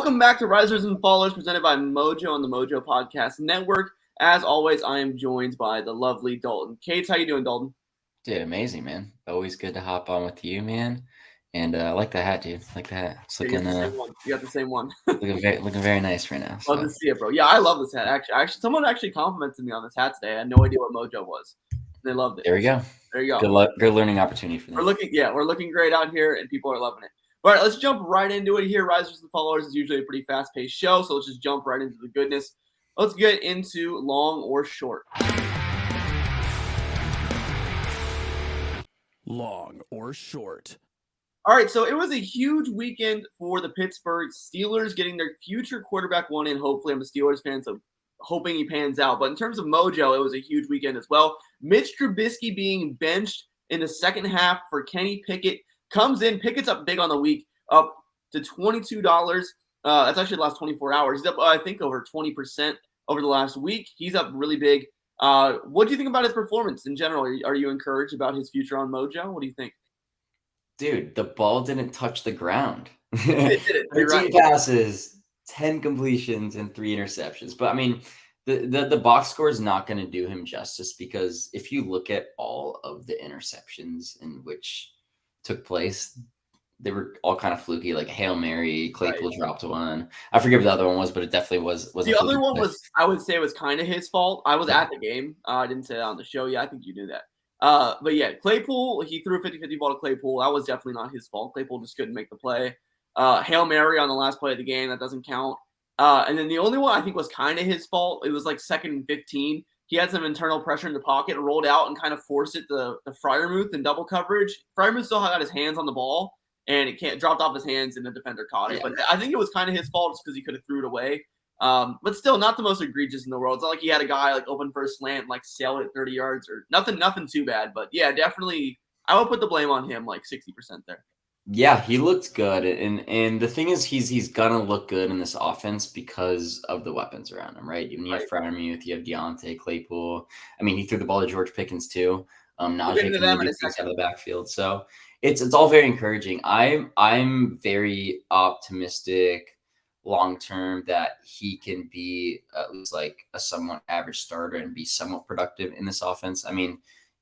Welcome back to Risers and Fallers, presented by Mojo on the Mojo Podcast Network. As always, I am joined by the lovely Dalton. Kate, how you doing, Dalton? Dude, amazing, man. Always good to hop on with you, man. And I like the hat, dude. I like the hat. It's Yeah, looking, you got the same one. You got the same one. looking very nice right now. Love to see it, bro. Yeah, I love this hat. Actually, someone actually complimented me on this hat today. I had no idea what Mojo was. They loved it. There we go. There you go. Good luck. Good learning opportunity for them. We're looking great out here, and people are loving it. All right, let's jump right into it here. Risers and Followers is usually a pretty fast-paced show, so let's just jump right into the goodness. Let's get into long or short. Long or short. All right, so it was a huge weekend for the Pittsburgh Steelers, getting their future quarterback one in. Hopefully, I'm a Steelers fan, so hoping he pans out. But in terms of Mojo, it was a huge weekend as well. Mitch Trubisky being benched in the second half for Kenny Pickett comes in. Pickett's up big on the week, up to $22. That's actually the last 24 hours. He's up, I think, over 20% over the last week. He's up really big. What do you think about his performance in general? Are you encouraged about his future on Mojo? What do you think? Dude, the ball didn't touch the ground. It did. 13 passes, 10 completions, and 3 interceptions. But I mean, the box score is not going to do him justice, because if you look at all of the interceptions in which took place, they were all kind of fluky, like a Hail Mary. Claypool dropped one. I forget what the other one was, but it definitely was. The other one was, I would say, was kind of his fault. I was at the game. I didn't say it on the show. Yeah, I think you knew that. But yeah, Claypool, he threw a 50-50 ball to Claypool. That was definitely not his fault. Claypool just couldn't make the play. Hail Mary on the last play of the game, that doesn't count. And then the only one I think was kind of his fault. It was like 2nd and 15. He had some internal pressure in the pocket, rolled out and kind of forced it to Freiermuth in double coverage. Freiermuth still got his hands on the ball, and it dropped off his hands, and the defender caught it. Yeah. But I think it was kind of his fault just because he could have threw it away. But still, not the most egregious in the world. It's not like he had a guy like open for a slant, like sailed it 30 yards or nothing too bad. But yeah, definitely, I would put the blame on him, like 60% there. Yeah, he looked good, and the thing is, he's gonna look good in this offense because of the weapons around him, right? You have Freiermuth, you have Deontay, Claypool. I mean, he threw the ball to George Pickens too. Naji Harris out of the backfield, so it's all very encouraging. I'm very optimistic long term that he can be at least like a somewhat average starter and be somewhat productive in this offense. I mean,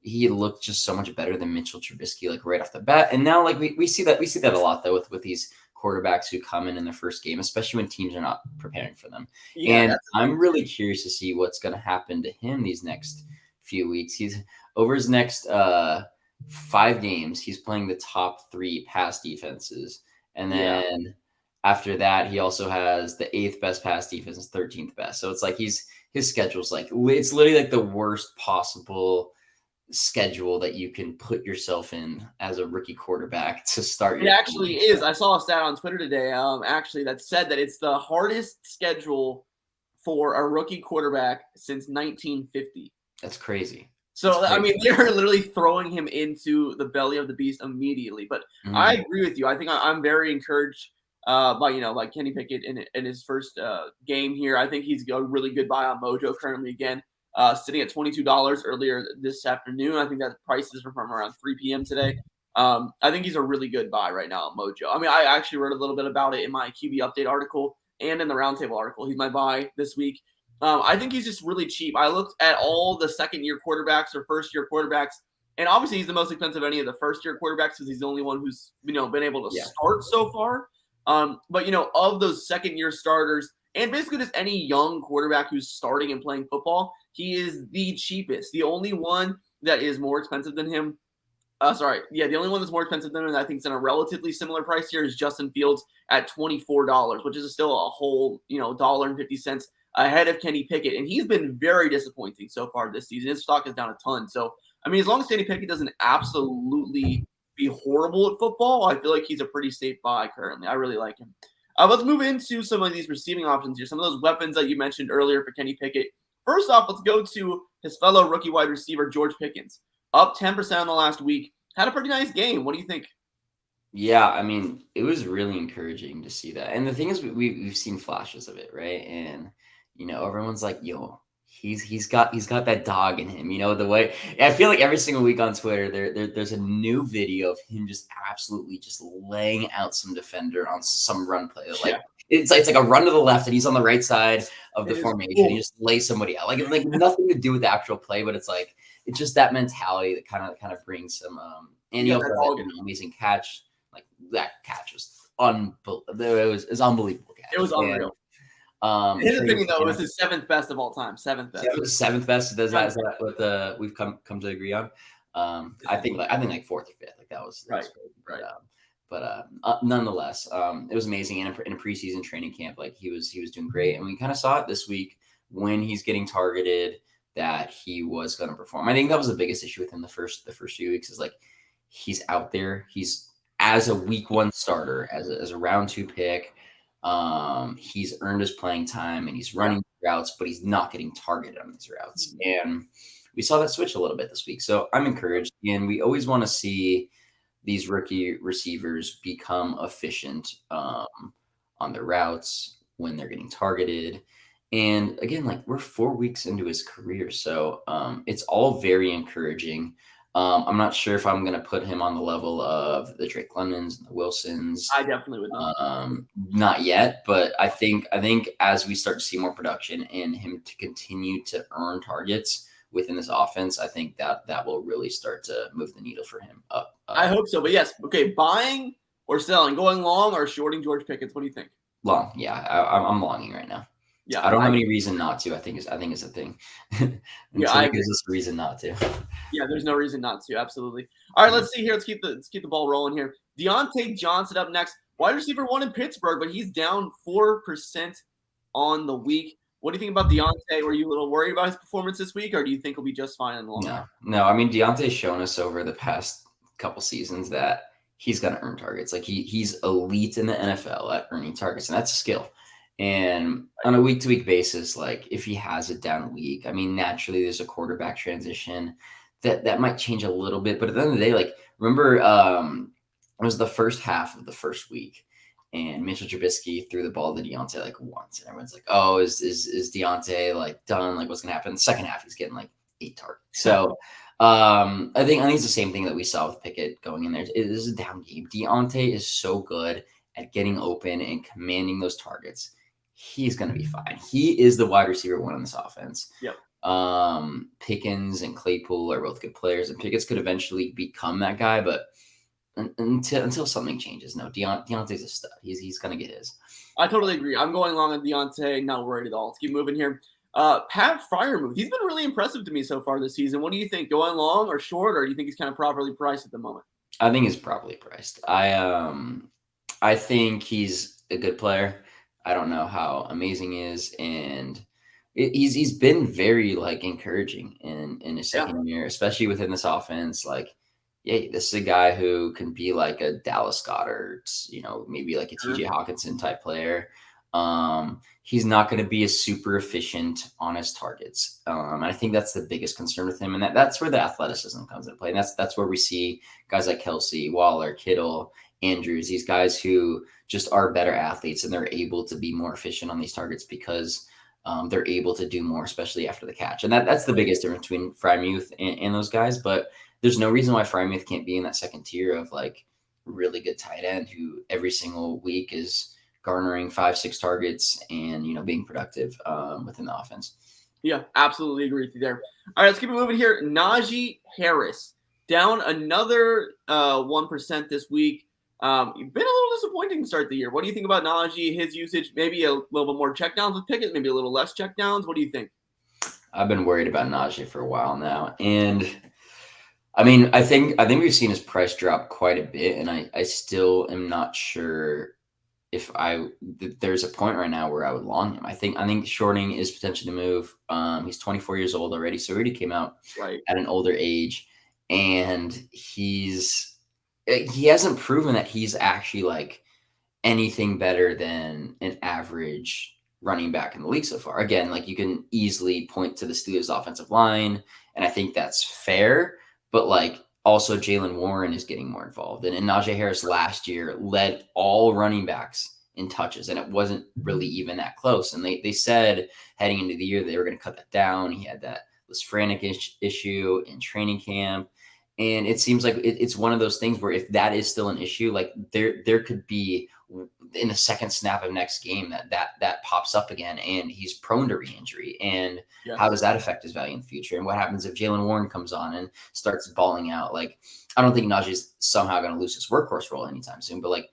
he looked just so much better than Mitchell Trubisky, like right off the bat. And now, like we see that a lot though with these quarterbacks who come in their first game, especially when teams are not preparing for them. Yeah, and I'm really curious to see what's going to happen to him these next few weeks. He's over his next 5 games. He's playing the top 3 pass defenses, and then after that, he also has the 8th best pass defense, 13th best. So it's like his schedule's like, it's literally like the worst possible schedule that you can put yourself in as a rookie quarterback to start. It actually is. I saw a stat on Twitter today, actually, that said that it's the hardest schedule for a rookie quarterback since 1950. That's crazy. So, I mean, they're literally throwing him into the belly of the beast immediately. But I agree with you. I think I'm very encouraged by Kenny Pickett in his first game here. I think he's a really good buy on Mojo currently again. Sitting at $22 earlier this afternoon. I think that price is from around 3 p.m. today. I think he's a really good buy right now on Mojo. I mean, I actually wrote a little bit about it in my QB update article and in the roundtable article. He's my buy this week. I think he's just really cheap. I looked at all the second-year quarterbacks or first-year quarterbacks, and obviously he's the most expensive of any of the first-year quarterbacks because he's the only one who's been able to start so far. But of those second-year starters, and basically just any young quarterback who's starting and playing football, he is the cheapest. The only one that is more expensive than him, the only one that's more expensive than him, and I think is in a relatively similar price here, is Justin Fields at $24, which is still a whole, $1.50 ahead of Kenny Pickett. And he's been very disappointing so far this season. His stock is down a ton. So, I mean, as long as Kenny Pickett doesn't absolutely be horrible at football, I feel like he's a pretty safe buy currently. I really like him. Let's move into some of these receiving options here. Some of those weapons that you mentioned earlier for Kenny Pickett. First off, let's go to his fellow rookie wide receiver, George Pickens. Up 10% in the last week. Had a pretty nice game. What do you think? Yeah, I mean, it was really encouraging to see that. And the thing is, we've seen flashes of it, right? And, everyone's like, yo, he's got that dog in him. The way I feel like every single week on Twitter, there's a new video of him just absolutely just laying out some defender on some run play. it's like a run to the left and he's on the right side of the It is formation. cool. He just lays somebody out. Like nothing to do with the actual play, but it's just that mentality that kind of brings some and he also had an amazing catch. Like that catch was unbelievable. It was unbelievable catch. It was unreal. His opinion though, it was his 7th best of all time. 7th best. It was 7th best. Is that what we've come to agree on? I think like 4th or 5th. Like that was right. But nonetheless, it was amazing. And in a preseason training camp, like he was doing great, and we kind of saw it this week when he's getting targeted that he was going to perform. I think that was the biggest issue with him the first few weeks is like he's out there. He's as a week 1 starter, as a round 2 pick. He's earned his playing time and he's running routes, but he's not getting targeted on these routes. And we saw that switch a little bit this week. So I'm encouraged. And we always want to see these rookie receivers become efficient on their routes when they're getting targeted. And again, like we're 4 weeks into his career. So it's all very encouraging. I'm not sure if I'm going to put him on the level of the Drake Londons and the Wilsons. I definitely would not. Not yet, but I think as we start to see more production and him to continue to earn targets within this offense, I think that will really start to move the needle for him up. I hope so. But yes, okay, buying or selling, going long or shorting George Pickens. What do you think? Long, yeah. I'm longing right now. Yeah, I don't have any reason not to. I think it's a thing. Yeah, gives us a reason not to. Yeah, there's no reason not to. Absolutely. All right, let's see here. Let's keep the ball rolling here. Deontay Johnson up next. Wide receiver 1 in Pittsburgh, but he's down 4% on the week. What do you think about Deontay? Were you a little worried about his performance this week, or do you think he'll be just fine in the long run? No. I mean, Deontay's shown us over the past couple seasons that he's going to earn targets. Like he's elite in the NFL at earning targets, and that's a skill. And on a week-to-week basis, like if he has a down week, I mean, naturally there's a quarterback transition that might change a little bit. But at the end of the day, like remember, it was the first half of the first week, and Mitch Trubisky threw the ball to Deontay like once, and everyone's like, "Oh, is Deontay like done? Like what's gonna happen?" The second half, he's getting like 8 targets. So I think it's the same thing that we saw with Pickett going in there. It is a down game. Deontay is so good at getting open and commanding those targets. He's going to be fine. He is the wide receiver 1 in this offense. Yep. Pickens and Claypool are both good players, and Pickens could eventually become that guy, but until something changes, no, Deontay's a stud. He's going to get his. I totally agree. I'm going long on Deontay, not worried at all. Let's keep moving here. Pat Freiermuth, he's been really impressive to me so far this season. What do you think? Going long or short, or do you think he's kind of properly priced at the moment? I think he's properly priced. I think he's a good player. I don't know how amazing he is, and he's been very like encouraging in his second year, especially within this offense. Like, yeah, this is a guy who can be like a Dallas Goedert, maybe like a TJ Hawkinson type player. He's not going to be as super efficient on his targets, and I think that's the biggest concern with him, and that's where the athleticism comes into play, and that's where we see guys like Kelsey, Waller, Kittle, Andrews, these guys who just are better athletes, and they're able to be more efficient on these targets because they're able to do more, especially after the catch. And that's the biggest difference between Freiermuth and those guys. But there's no reason why Freiermuth can't be in that second tier of like really good tight end who every single week is garnering 5-6 targets and being productive within the offense. Yeah, absolutely agree with you there. All right, let's keep it moving here. Naji Harris down another 1% this week. You've been a little disappointing to start the year. What do you think about Naji, his usage? Maybe a little bit more checkdowns with Pickett, maybe a little less checkdowns. What do you think? I've been worried about Naji for a while now. And I mean, I think we've seen his price drop quite a bit, and I still am not sure if there's a point right now where I would long him. I think shorting is potentially the move. He's 24 years old already, so he already came out at an older age, and he hasn't proven that he's actually like anything better than an average running back in the league so far. Again, like you can easily point to the Steelers offensive line, and I think that's fair, but like also Jaylen Warren is getting more involved. And Naji Harris last year led all running backs in touches, and it wasn't really even that close. And they said heading into the year they were going to cut that down. He had that Lisfranc issue in training camp. And it seems like it's one of those things where if that is still an issue, like there could be in the second snap of next game that pops up again, and he's prone to re-injury. And how does that affect his value in the future? And what happens if Jalen Warren comes on and starts balling out? Like, I don't think Najee's somehow going to lose his workhorse role anytime soon, but like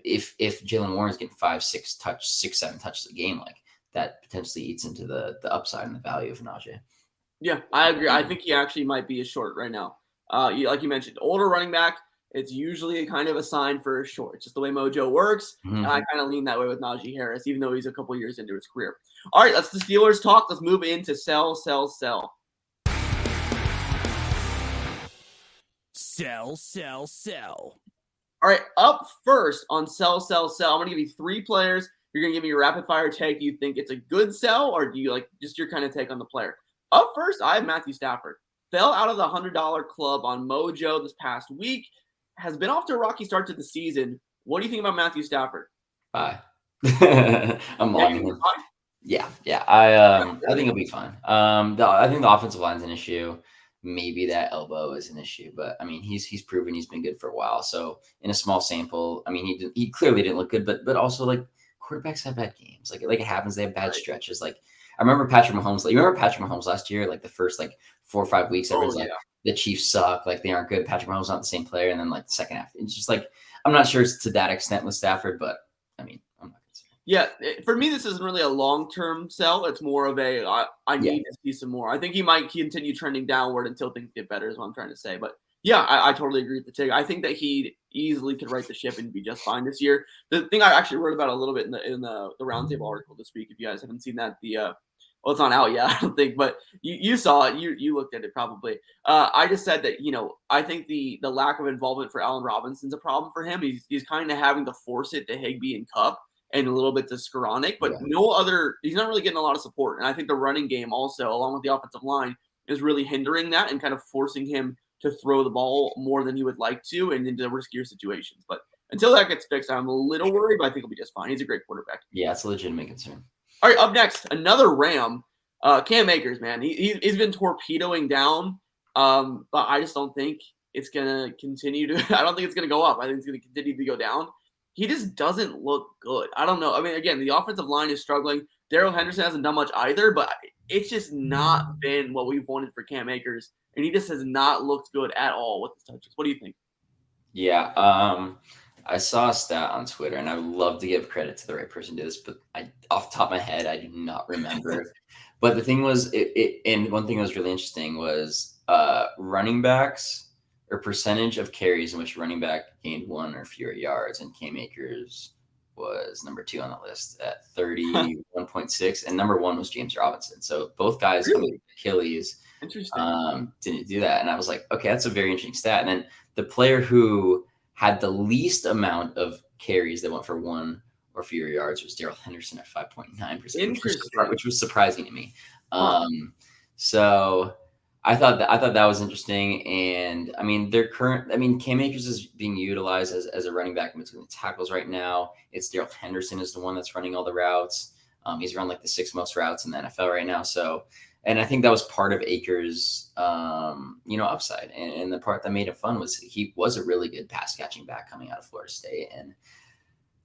if Jalen Warren's getting 5, 6, 7 touches a game, like that potentially eats into the upside and the value of Najee. Yeah, I agree. I think he actually might be a short right now. Like you mentioned, older running back, it's usually kind of a sign for a short. It's just the way Mojo works. And I kind of lean that way with Naji Harris, even though he's a couple years into his career. All right, that's the Steelers talk. Let's move into sell, sell, sell. Sell, sell, sell. All right, up first on sell, sell, sell. I'm going to give you 3 players. You're going to give me your rapid fire take. Do you think it's a good sell, or do you like just your kind of take on the player? Up first, I have Matthew Stafford. Fell out of the $100 club on Mojo this past week. Has been off to a rocky start to the season. What do you think about Matthew Stafford? Bye. I'm logging in. Yeah. I think he'll be fine. I think the offensive line's an issue. Maybe that elbow is an issue, but I mean, he's proven he's been good for a while. So in a small sample, I mean, he clearly didn't look good, but also like quarterbacks have bad games. Like it happens. They have bad stretches. Like I remember Patrick Mahomes. Like, you remember Patrick Mahomes last year? Like the first 4 or 5 weeks, everyone's like, the Chiefs suck. Like they aren't good. Patrick Mahomes not the same player. And then like the second half, it's just like I'm not sure it's to that extent with Stafford, but I mean, I'm not concerned. Yeah, for me, this isn't really a long-term sell. It's more of a I need to see some more. I think he might continue trending downward until things get better. Is what I'm trying to say. But yeah, I totally agree with the take. I think that he easily could right the ship and be just fine this year. The thing I actually wrote about a little bit in the roundtable article this week. If you guys haven't seen that, well, it's not out yet, I don't think, but you saw it. You looked at it probably. I just said that, I think the lack of involvement for Allen Robinson's a problem for him. He's kind of having to force it to Higbee and Kupp and a little bit to Skoranek, but he's not really getting a lot of support. And I think the running game also, along with the offensive line, is really hindering that and kind of forcing him to throw the ball more than he would like to and into riskier situations. But until that gets fixed, I'm a little worried, but I think he'll be just fine. He's a great quarterback. Yeah, it's a legitimate concern. All right, up next, another Ram, Cam Akers, man. He's been torpedoing down, but I just don't think it's going to continue to – I don't think it's going to go up. I think it's going to continue to go down. He just doesn't look good. I don't know. I mean, again, the offensive line is struggling. Darrell Henderson hasn't done much either, but it's just not been what we've wanted for Cam Akers, and he just has not looked good at all with his touches. What do you think? Yeah, I saw a stat on Twitter, and I would love to give credit to the right person to this, but off the top of my head, I do not remember. But the thing was, and one thing that was really interesting was running backs or percentage of carries in which running back gained 1 or fewer yards, and Cam Akers was number 2 on the list at 31.6, and number 1 was James Robinson. So both guys coming with Achilles didn't do that, and I was like, okay, that's a very interesting stat. And then the player who had the least amount of carries that went for 1 or fewer yards was Darrell Henderson at 5.9%, which was surprising to me. So I thought that was interesting. And I mean, Cam Akers is being utilized as a running back in between the tackles right now. It's Darrell Henderson is the one that's running all the routes. He's run like the 6th most routes in the NFL right now. So, and I think that was part of Akers, upside. And the part that made it fun was he was a really good pass catching back coming out of Florida State. And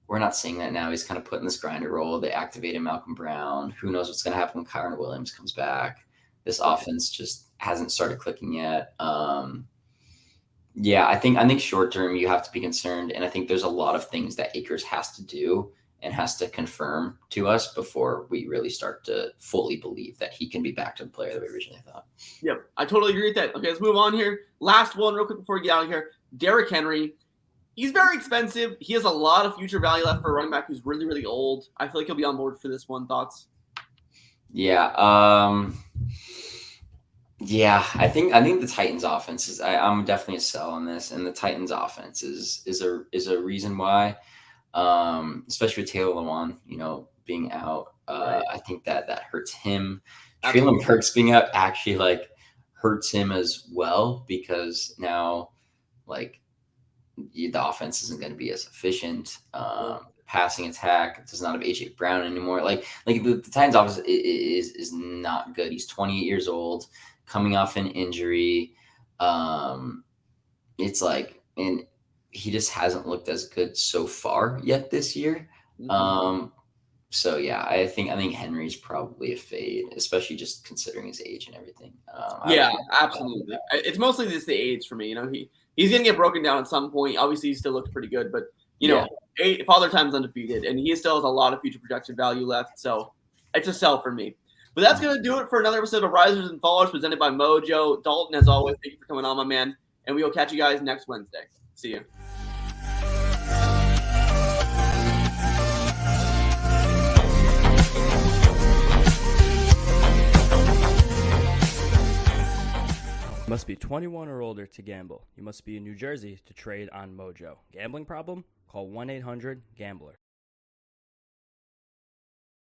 we're not seeing that now. He's kind of put in this grinder role. They activated Malcolm Brown. Who knows what's going to happen when Kyron Williams comes back? This offense just hasn't started clicking yet. I think short term you have to be concerned. And I think there's a lot of things that Akers has to do and has to confirm to us before we really start to fully believe that he can be back to the player that we originally thought. Yep, I totally agree with that. Okay, let's move on here. Last one real quick before we get out of here. Derrick Henry. He's very expensive. He has a lot of future value left for a running back who's really, really old. I feel like he'll be on board for this one. Thoughts? Yeah. I think the Titans offense is I'm definitely a sell on this, and the Titans offense is a reason why, especially with Taylor Lewan, being out. I think that hurts him. Treylon Burks being out actually hurts him as well, because now the offense isn't going to be as efficient. Passing attack does not have AJ Brown anymore. The Titans offense is not good. He's 28 years old, coming off an injury. it's like, and he just hasn't looked as good so far yet this year. So yeah, I think Henry's probably a fade, especially just considering his age and everything. Yeah, absolutely. It's mostly just the age for me. You know, he's gonna get broken down at some point. Obviously, he still looks pretty good, but you know, Father Time's undefeated, and he still has a lot of future projection value left. So it's a sell for me. But that's gonna do it for another episode of Risers and Fallers presented by Mojo. Dalton, as always, thank you for coming on, my man, and we will catch you guys next Wednesday. See you. You must be 21 or older to gamble. You must be in New Jersey to trade on Mojo. Gambling problem? Call 1-800-GAMBLER.